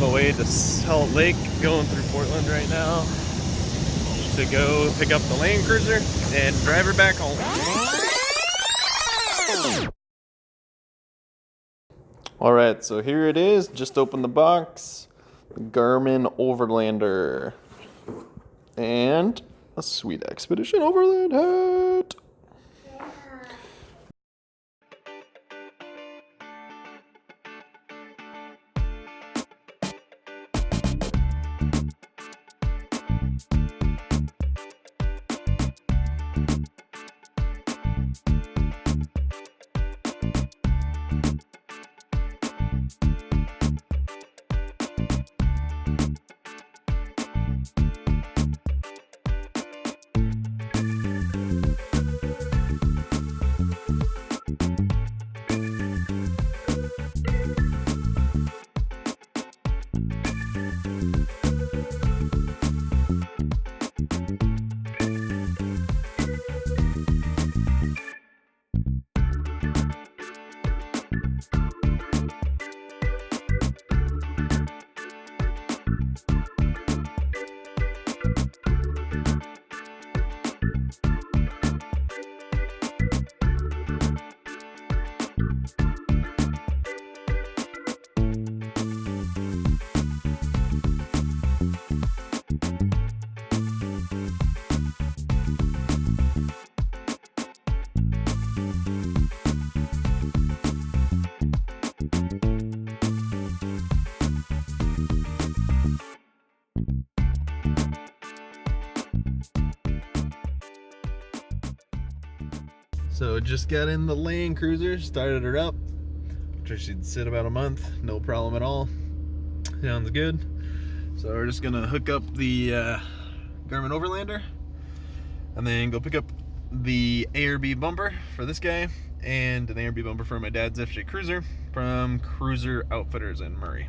the way to Salt Lake, going through Portland right now to go pick up the Land Cruiser and drive her back home. Alright, so here it is. Just opened the box. The Garmin Overlander. And a sweet Expedition Overland hat. So just got in the Land Cruiser, started her up. After she'd sit about a month, no problem at all. Sounds good. So we're just gonna hook up the Garmin Overlander and then go pick up the ARB bumper for this guy and an ARB bumper for my dad's FJ Cruiser from Cruiser Outfitters in Murray.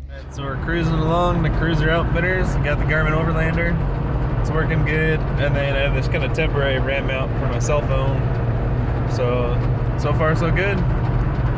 Alright, so we're cruising along the Cruiser Outfitters. Got the Garmin Overlander. It's working good. And then I have this kind of temporary RAM mount for my cell phone. So far so good.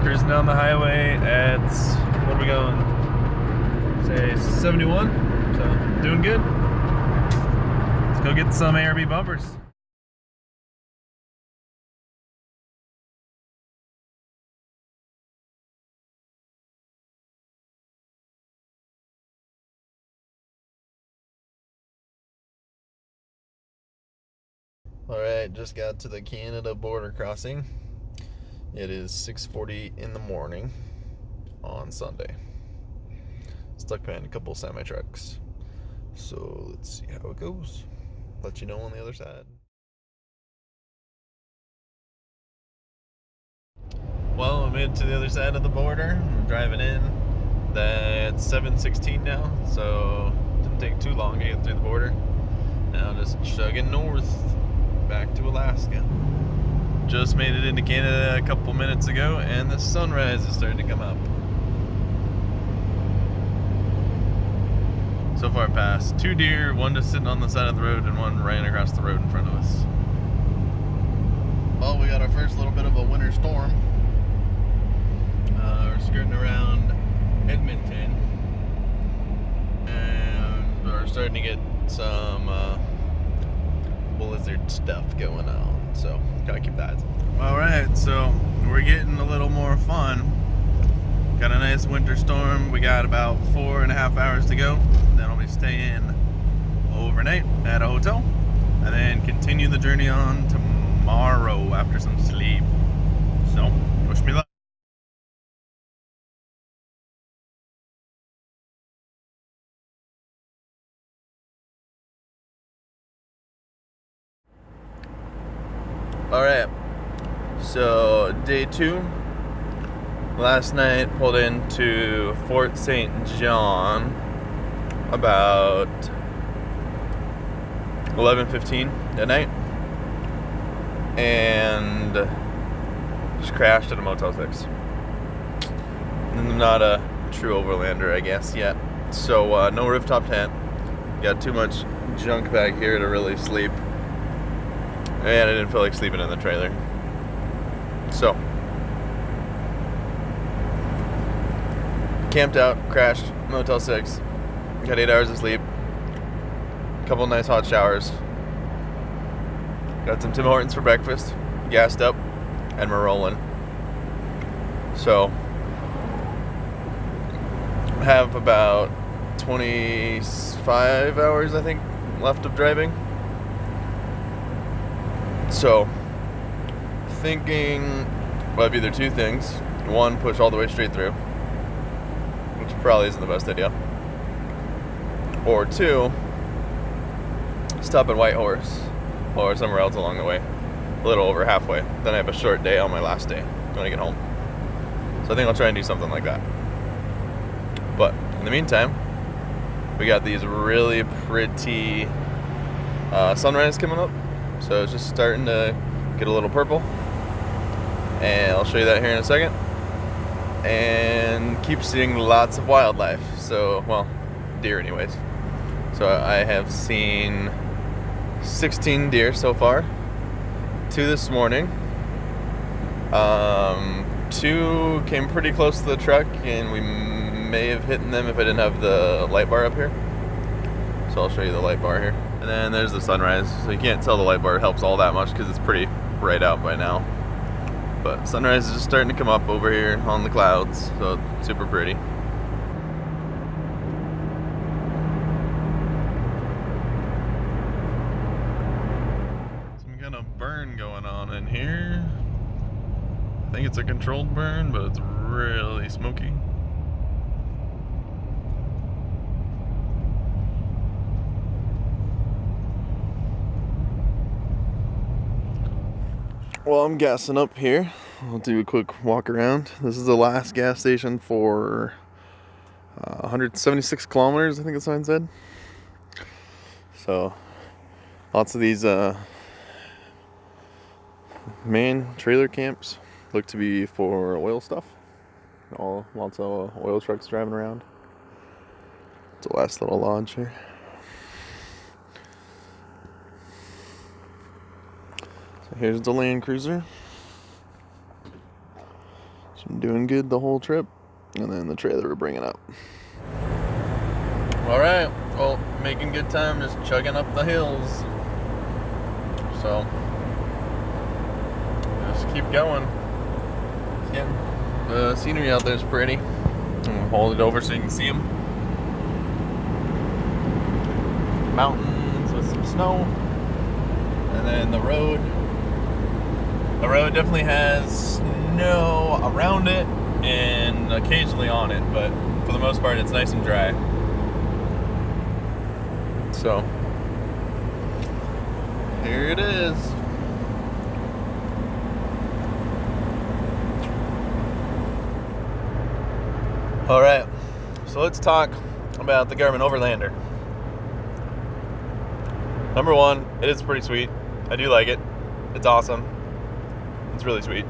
Cruising down the highway at, what are we going? Say 71. So doing good. Let's go get some ARB bumpers. Alright, just got to the Canada border crossing. It is 6:40 in the morning on Sunday. Stuck behind a couple semi-trucks. So let's see how it goes. Let you know on the other side. Well, I made it to the other side of the border. I'm driving in. That's 7:16 now, so it didn't take too long to get through the border. Now just chugging north. Back to Alaska. Just made it into Canada a couple minutes ago and the sunrise is starting to come up. So far past 2 deer, one just sitting on the side of the road and one ran across the road in front of us. Well, we got our first little bit of a winter storm. We're skirting around Edmonton and we're starting to get some blizzard stuff going on, so gotta keep that. Alright, so we're getting a little more fun. Got a nice winter storm. We got about 4.5 hours to go. Then I'll be staying overnight at a hotel and then continue the journey on tomorrow after some sleep. So wish me luck. Alright, so day 2. Last night pulled into Fort St. John about 11:15 at night and just crashed at a Motel 6. I'm not a true Overlander, I guess, yet. So no rooftop tent. Got too much junk back here to really sleep. And I didn't feel like sleeping in the trailer. So camped out, crashed, Motel 6, got 8 hours of sleep, a couple nice hot showers, got some Tim Hortons for breakfast, gassed up, and we're rolling. So, have about 25 hours, I think, left of driving. So, thinking, well, of either two things. One, push all the way straight through, which probably isn't the best idea. Or two, stop at Whitehorse or somewhere else along the way, a little over halfway. Then I have a short day on my last day when I get home. So I think I'll try and do something like that. But in the meantime, we got these really pretty sunrise coming up. So it's just starting to get a little purple. And I'll show you that here in a second. And keep seeing lots of wildlife. So, well, deer anyways. So I have seen 16 deer so far. 2 this morning. 2 came pretty close to the truck, and we may have hit them if I didn't have the light bar up here. So I'll show you the light bar here. And then there's the sunrise. So you can't tell the light bar helps all that much because it's pretty bright out by now. But sunrise is just starting to come up over here on the clouds, so it's super pretty. Some kind of burn going on in here. I think it's a controlled burn, but it's really smoky. Well, I'm gassing up here. I'll do a quick walk around. This is the last gas station for 176 kilometers, I think the sign said. So, lots of these main trailer camps look to be for oil stuff. Lots of oil trucks driving around. It's the last little lodge here. Here's the Land Cruiser. So I'm doing good the whole trip. And then the trailer we're bringing up. Alright, well, making good time, just chugging up the hills. So, just keep going. The scenery out there is pretty. I'm hold it over so you can see them. Mountains with some snow. And then the road. The road definitely has snow around it and occasionally on it, but for the most part it's nice and dry. So, here it is. Alright, so let's talk about the Garmin Overlander. Number one, it is pretty sweet. I do like it. It's awesome. It's really sweet.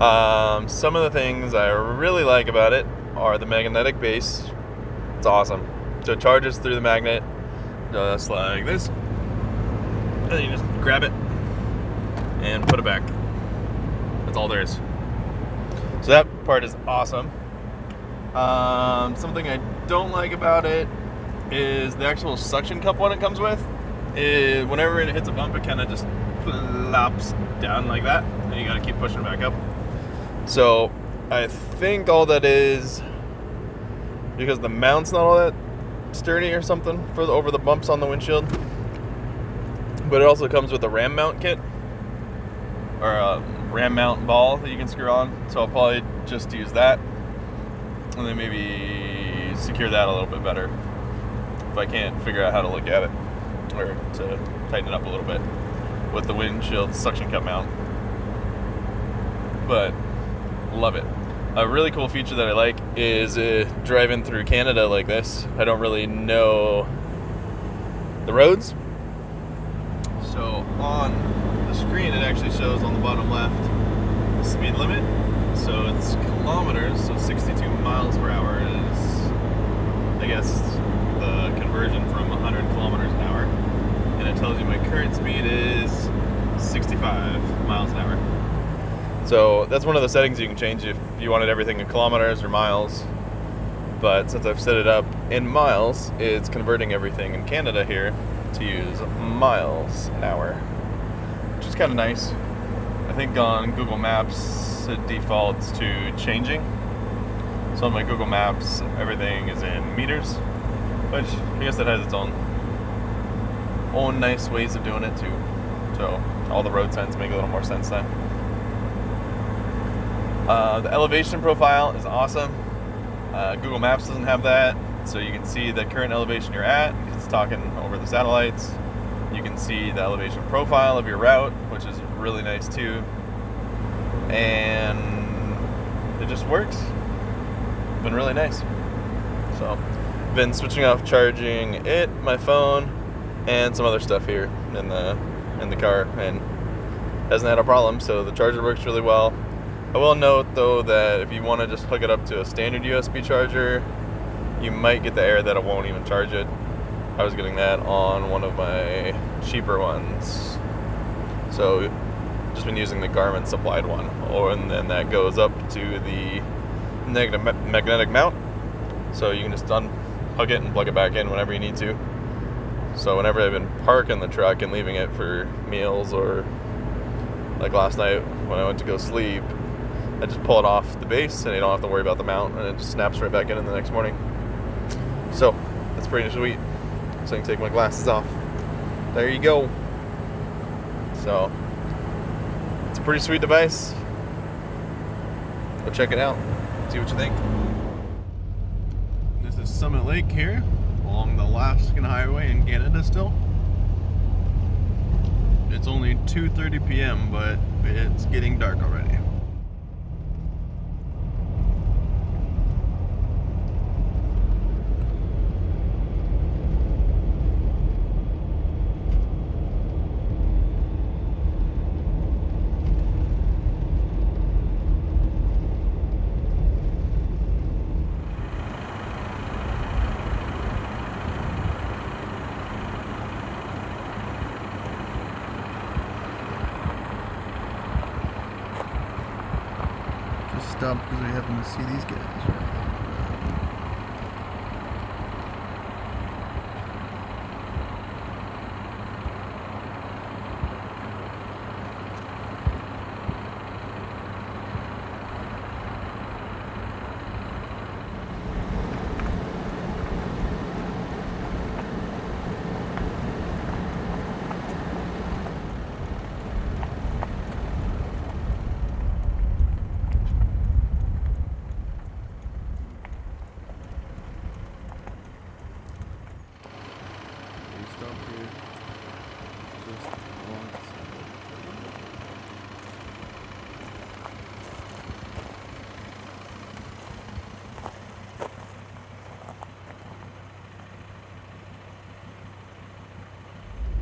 Some of the things I really like about it are the magnetic base. It's awesome. So it charges through the magnet, just like this. And then you just grab it and put it back. That's all there is. So that part is awesome. Something I don't like about it is the actual suction cup one it comes with. Whenever it hits a bump, it kind of just plops down like that, and you gotta keep pushing it back up. So I think all that is because the mount's not all that sturdy or something for over the bumps on the windshield. But it also comes with a ram mount kit, or a ram mount ball that you can screw on. So I'll probably just use that, and then maybe secure that a little bit better if I can't figure out how to look at it, or to tighten it up a little bit with the windshield suction cup mount. But love it. A really cool feature that I like is driving through Canada like this. I don't really know the roads, so on the screen it actually shows on the bottom left the speed limit. So it's kilometers, so 62 miles per hour is, I guess, the conversion from 100 kilometers an hour. And it tells you my current speed is 65 miles an hour. So that's one of the settings you can change if you wanted everything in kilometers or miles. But since I've set it up in miles, it's converting everything in Canada here to use miles an hour, which is kind of nice. I think on Google Maps it defaults to changing. So on my Google Maps, everything is in meters, which I guess it has its own nice ways of doing it too. So all the road signs make a little more sense then. The elevation profile is awesome. Google Maps doesn't have that, so you can see the current elevation you're at. It's talking over the satellites. You can see the elevation profile of your route, which is really nice too. And it just works. It's been really nice. So, been switching off charging it, my phone, and some other stuff here in the car, and hasn't had a problem. So the charger works really well. I will note though that if you want to just hook it up to a standard USB charger, you might get the error that it won't even charge it. I was getting that on one of my cheaper ones. So just been using the Garmin supplied one, and then that goes up to the negative magnetic mount. So you can just unhook it and plug it back in whenever you need to. So whenever I've been parking the truck and leaving it for meals, or like last night when I went to go sleep, I just pull it off the base and you don't have to worry about the mount, and it just snaps right back in the next morning. So that's pretty sweet. So I can take my glasses off. There you go. So it's a pretty sweet device. Go check it out. See what you think. This is Summit Lake here, along the Alaskan Highway in Canada still. It's only 2:30 p.m., but it's getting dark already. Stop because we happen to see these guys.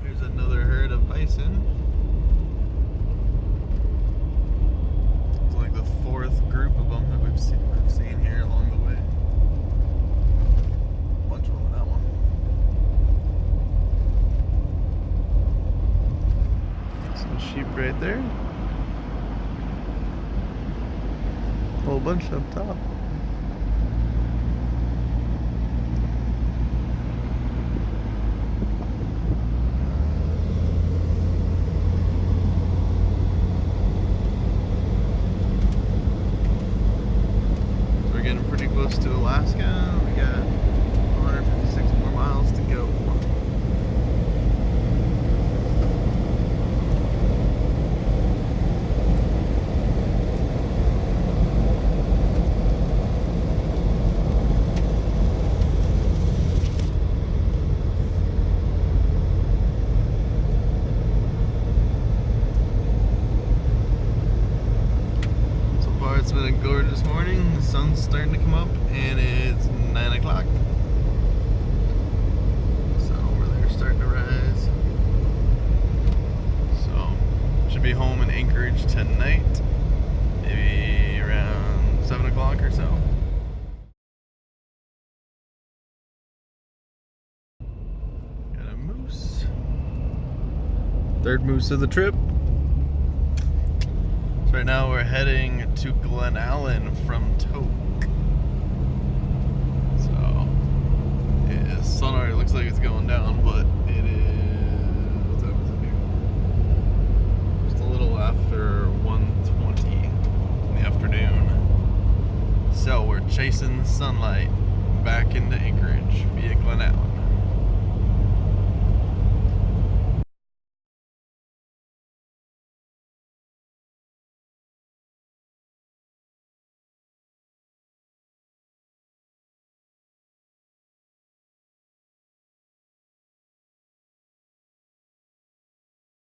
Here's another herd of bison. It's like the fourth group of them that we've seen here along the way. A bunch of them in that one. Some sheep right there. A whole bunch up top. Close to Alaska. We got 156 more miles to go. So far it's been a gorgeous morning. The sun's starting to come up and it's 9 o'clock. Sun over there starting to rise. So should be home in Anchorage tonight, maybe around 7 o'clock or so. Got a moose. Third moose of the trip. So right now we're heading to Glen Allen from Toke. chasing the sunlight back into Anchorage via Glen Allen.